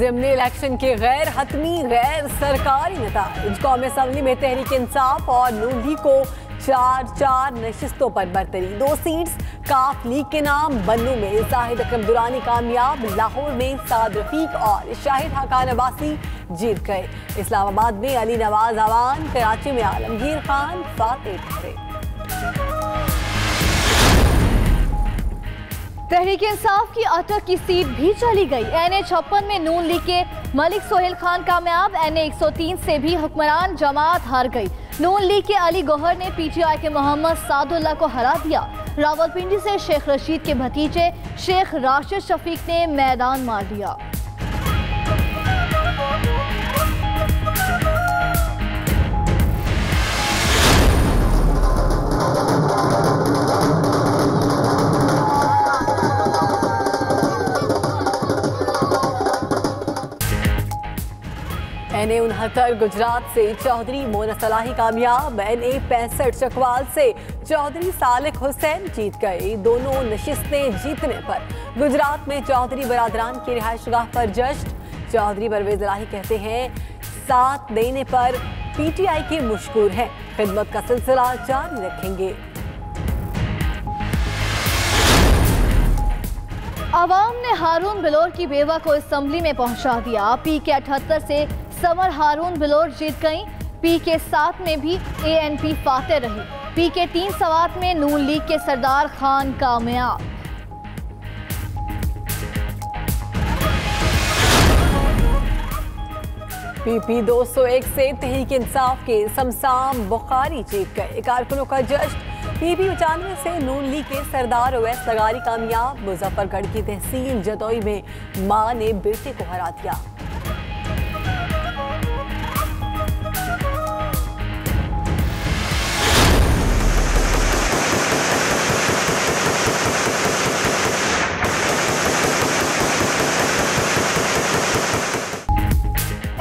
ज़िम्नी election के गैर हतमी गैर सरकारी नताइज। कौमी असम्बली में तहरीक इंसाफ और नून लीग को 4 नशिस्तों पर बरतरी। 2 सीट्स काफ लीग के नाम। बन्नू में जाहिद अकरम दुरानी कामयाब। लाहौर में साद रफीक और शाहिद हकान अब्बासी जीत गए। इस्लामाबाद में अली नवाज अवान। कराची में आलमगीर खान फातेह ठहरे। तहरीक इंसाफ की अटक की सीट भी चली गई। NA-56 में नून लीग के मलिक सोहेल खान कामयाब। NA-103 से भी हुक्मरान जमात हार गई। नून लीग के अली गौहर ने PTI के मोहम्मद सादुल्ला को हरा दिया। रावलपिंडी से शेख रशीद के भतीजे शेख राशिद शफीक ने मैदान मार दिया। NA-69 गुजरात से चौधरी मोना सलाही कामयाब। NA-65 चकवाल से चौधरी सालिक हुसैन जीत गए। दोनों नशिस्तें जीतने पर गुजरात में चौधरी बरादरान की रिहाइशगाह पर जश्न। चौधरी परवेज इलाही कहते हैं साथ देने पर PTI के मुश्कूर हैं, खिदमत का सिलसिला जारी रखेंगे। अवाम ने हारून बिलोर की बेवा को असम्बली में पहुंचा दिया। PK 78 से समर हारून बिलोर जीत गई। PK 7 में भी ANP फातेह रही। PK 3 सवात में नून लीग के सरदार खान कामयाब। PP 201 से तहरीक इंसाफ के समसाम बुखारी जीत गए। कारकुनों का जश्न। PP 95 से नून लीग के सरदार ओवैस लगारी कामयाब। मुजफ्फरगढ़ की तहसील जदोई में मां ने बेटे को हरा दिया।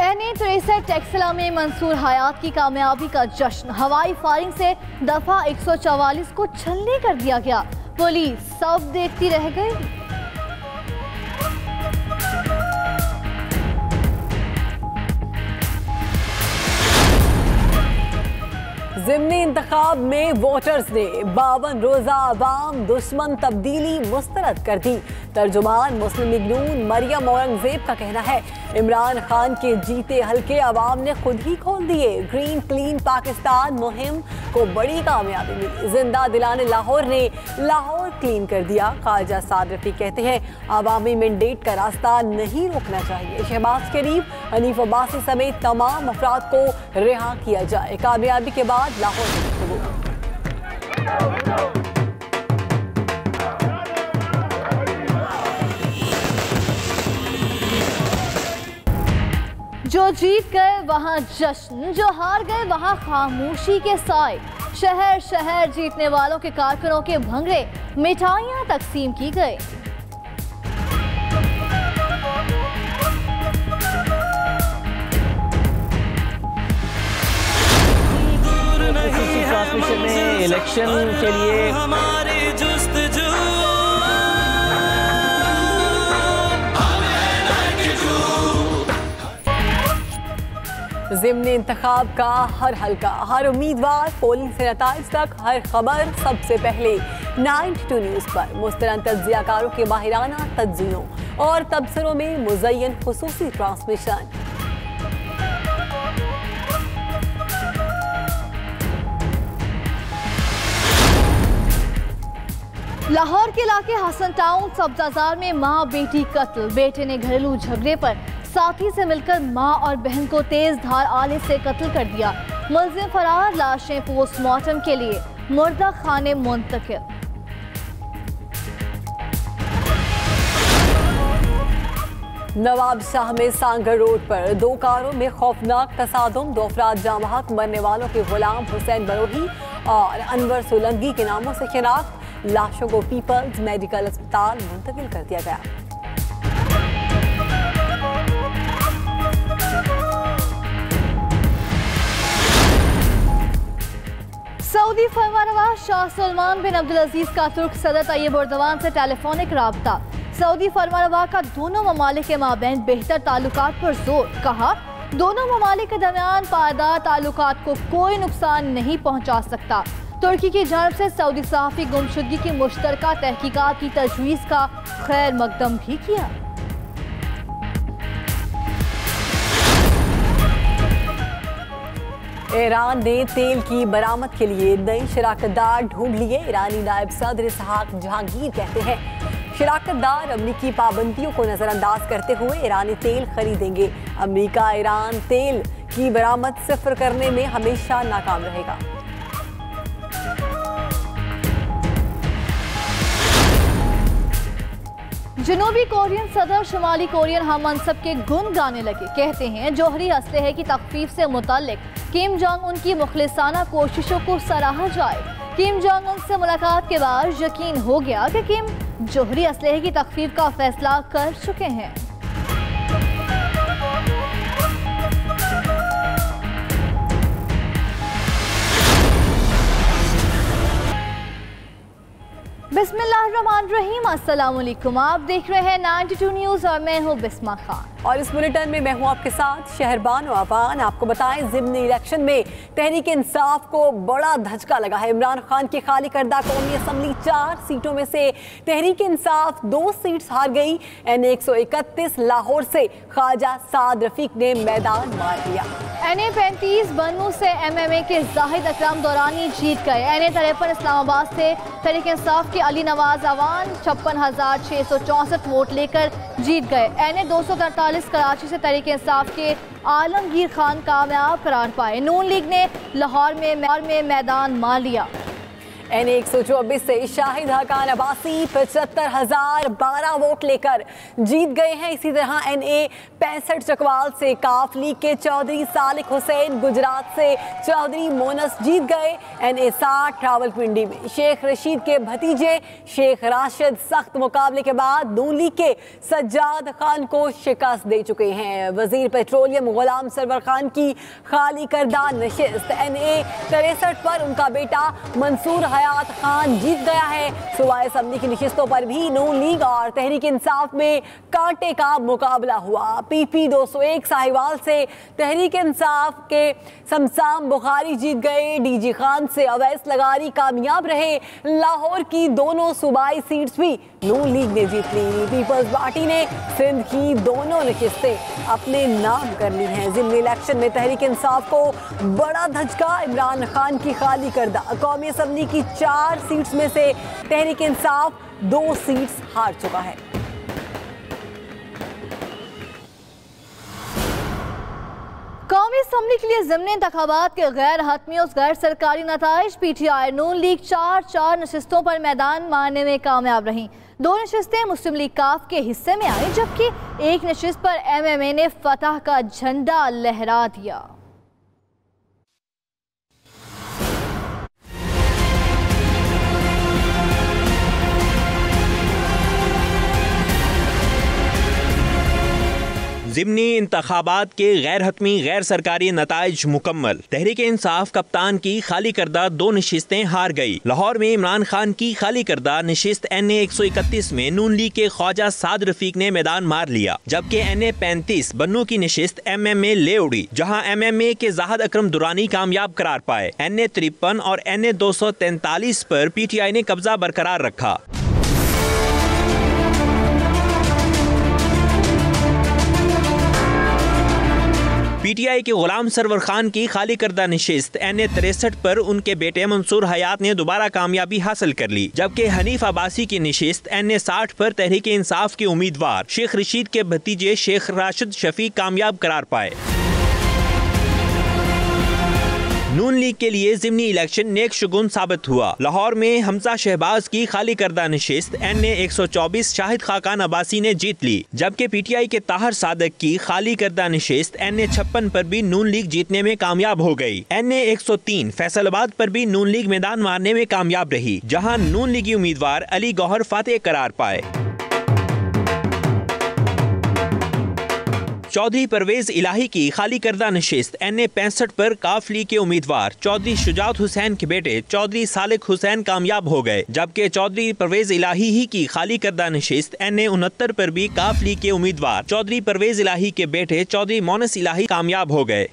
NA-63 टेक्सला में मंसूर हयात की कामयाबी का जश्न। हवाई फायरिंग से दफा 144 को छलनी कर दिया गया। पुलिस सब देखती रह गई। ज़िमनी इंतखाब में वोटर्स ने 52 रोज़ा अवाम दुश्मन तब्दीली मुस्तरद कर दी। तर्जुमान मुस्लिम लीग नून मरियम औरंगजेब का कहना है इमरान खान के जीते हल्के अवाम ने खुद ही खोल दिए। ग्रीन क्लीन पाकिस्तान मुहिम को बड़ी कामयाबी मिली। जिंदा दिलाने लाहौर ने लाहौर क्लीन कर दिया। ख्वाजा साद रफीक कहते हैं अवामी मैंडेट का रास्ता नहीं रोकना चाहिए। शहबाज शरीफ, हनीफ अब्बासी समेत तमाम अफराद को रिहा किया जाए। कामयाबी के बाद लाहौर में जो जीत गए वहां जश्न, जो हार गए वहां खामोशी के साए। शहर शहर जीतने वालों के कारकुनों के भंगरे मिठाइयां तकसीम की गई। ट्रांसमिशन में इलेक्शन के लिए ज़िमनी इंतखाब का हर हल्का, हर उम्मीदवार, पोलिंग से नताइज तक हर खबर सबसे पहले 92 न्यूज़ पर। मुस्तरद तज्जियाकारों के माहिराना तज्जियों और तबसरों में मुज़य्यन खुसूसी ट्रांसमिशन। लाहौर के इलाके हसन टाउन सब्जाजार में मां बेटी कत्ल। बेटे ने घरेलू झगड़े पर साथी से मिलकर मां और बहन को तेज धार आले से कत्ल कर दिया। मुलजिम फरार। लाशें पोस्टमार्टम के लिए मुर्दा खाने मुंतकिल। नवाब शाह में सांगर रोड पर 2 कारों में खौफनाक तसादुम। 2 अफराद जामहक। मरने वालों के गुलाम हुसैन बरोही और अनवर सोलंगी के नामों से शिनाख्त। लाशों को पीपल्स मेडिकल अस्पताल मुंतकिल कर दिया गया। सऊदी फरमानवाज शाह सलमान बिन अब्दुल अजीज का तुर्क सदर तैयब एर्दोगान से टेलीफोनिक राब्ता। सऊदी फरमानरवा का दोनों ममालिक के माबैन बेहतर ताल्लुकात पर जोर। कहा, दोनों ममालिक के दरमियान पायदार ताल्लुकात को कोई नुकसान नहीं पहुंचा सकता। तुर्की की जानब से सऊदी सहाफ़ी गुमशुदगी की मुश्तरका तहकीकात की तजवीज़ का खैर मकदम भी किया। ईरान ने तेल की बरामद के लिए नई शराकतदार ढूंढ लिए। ईरानी नायब सदर इसहाक जहांगीर कहते हैं शराकतदार अमरीकी पाबंदियों को नजरअंदाज करते हुए ईरानी तेल खरीदेंगे। अमरीका ईरान तेल की बरामद सिफर करने में हमेशा नाकाम रहेगा। जनूबी कोरियन सदर शुमाली कोरियन हम मनसब के गुण गाने लगे। कहते हैं जौहरी असलहे की तख्फीफ से मुताल्लिक किम जोंग उन की मुखलिसाना कोशिशों को सराहा जाए। किम जोंग उन से मुलाकात के बाद यकीन हो गया कि किम जौहरी असलहे की तख्फीफ का फैसला कर चुके हैं। बिस्मिल्लाहिर्रहमानिर्रहीम, अस्सलाम वालेकुम। आप देख रहे हैं 92 न्यूज़ और मैं हूँ बिस्मा खान। और इस बुलेटिन में मैं हूँ आपके साथ शहरबान अवान। आपको बताएं ज़िमनी इलेक्शन में तहरीक इंसाफ को बड़ा धचका लगा है। इमरान खान की खाली करदा कौमी असम्बली 4 सीटों में से तहरीक इंसाफ 2 सीट्स हार गई। NA 131 लाहौर से ख्वाजा साद रफीक ने मैदान मार दिया। NA 35 बन्नू से MMA के जाहिद अकरम दौरानी जीत गए। NA 53 इस्लामाबाद से तहरीक इंसाफ के अली नवाज अवान 56,664 वोट लेकर जीत गए। NA 243 कराची से तहरीक इंसाफ के आलमगीर खान कामयाब करार पाए। नून लीग ने लाहौर में मैदान मार लिया। NA 124 से शाहिद हकान अब्बासी 75,012 वोट लेकर जीत गए हैं। इसी तरह NA 65 चकवाल से काफ लीग के चौधरी सालिक हुसैन गुजरात से चौधरी मोनस जीत गए। NA 60 रावलपिंडी में शेख रशीद के भतीजे शेख राशिद सख्त मुकाबले के बाद नून लीग के सज्जाद खान को शिकस्त दे चुके हैं। वजीर पेट्रोलियम गुलाम सरवर खान की खाली करदा नशिस्त NA 63 पर उनका बेटा मंसूर हयात खान जीत गया है। सूबाई असम्बली की नशिस्तों पर भी नून लीग और तहरीक इंसाफ में कांटे का मुकाबला हुआ। PP 201 साहिवाल से तहरीक इंसाफ के समसाम बुखारी जीत गए। DG खान से अवैस लगारी कामयाब रहे। लाहौर की दोनों सूबाई सीट्स भी नून लीग ने जीत ली। पीपल्स पार्टी ने सिंध की दोनों नशिस्तें अपने नाम कर ली हैं। ज़िमनी इलेक्शन में तहरीक इंसाफ को बड़ा धचका। इमरान खान की खाली करदा कौमी असम्बली की 4 सीट्स में से तहरीक इंसाफ 2 सीट्स हार चुका है। कौमी असम्बली के लिए ज़िमनी इंतखाबात के गैर हतमी और गैर सरकारी नताइज। PTI नून लीग 4 नशिस्तों पर मैदान मारने में कामयाब रहीं। 2 नशिस्तें मुस्लिम लीग काफ के हिस्से में आई, जबकि 1 नशिस्त पर MMA ने फतह का झंडा लहरा दिया। ज़िमनी इंतखाबात के गैर हतमी गैर सरकारी नताइज मुकम्मल। तहरीक इंसाफ कप्तान की खाली करदा 2 नशिस्तें हार गई। लाहौर में इमरान खान की खाली करदा नशिस्त NA 131 में नून लीग के ख्वाजा साद रफीक ने मैदान मार लिया, जबकि NA 35 बन्नू की नशिस्त MMA ले उड़ी, जहां MMA के जाहिद अकरम दुरानी कामयाब करार पाए। NA 53 और NA 243 पर PTI ने कब्जा बरकरार रखा। PTI के गुलाम सरवर खान की खाली करदा नशिस्त NA 63 पर उनके बेटे मंसूर हयात ने दोबारा कामयाबी हासिल कर ली, जबकि हनीफ अब्बासी की नशिस्त NA 60 पर तहरीक इंसाफ के उम्मीदवार शेख रशीद के भतीजे शेख राशिद शफीक कामयाब करार पाए। नून लीग के लिए ज़िमनी इलेक्शन नेक शुगुन साबित हुआ। लाहौर में हमजा शहबाज की खाली करदा नशिस्त NA 124 शाहिद खाकान अब्बासी ने जीत ली, जबकि PTI के ताहर सादक की खाली करदा नशिस्त NA 56 पर भी नून लीग जीतने में कामयाब हो गई। NA 103 फैसलाबाद पर भी नून लीग मैदान मारने में कामयाब रही, जहां नून लीगी उम्मीदवार अली गौहर फातेह करार पाए। चौधरी परवेज इलाही की खाली करदा नशिस्त NA 65 पर काफ लीग के उम्मीदवार चौधरी शुजात हुसैन के बेटे चौधरी सालिक हुसैन कामयाब हो गए, जबकि चौधरी परवेज इलाही ही की खाली करदा नशिस्त NA 69 पर भी काफ लीग के उम्मीदवार चौधरी परवेज इलाही के बेटे चौधरी मोनस इलाही कामयाब हो गए।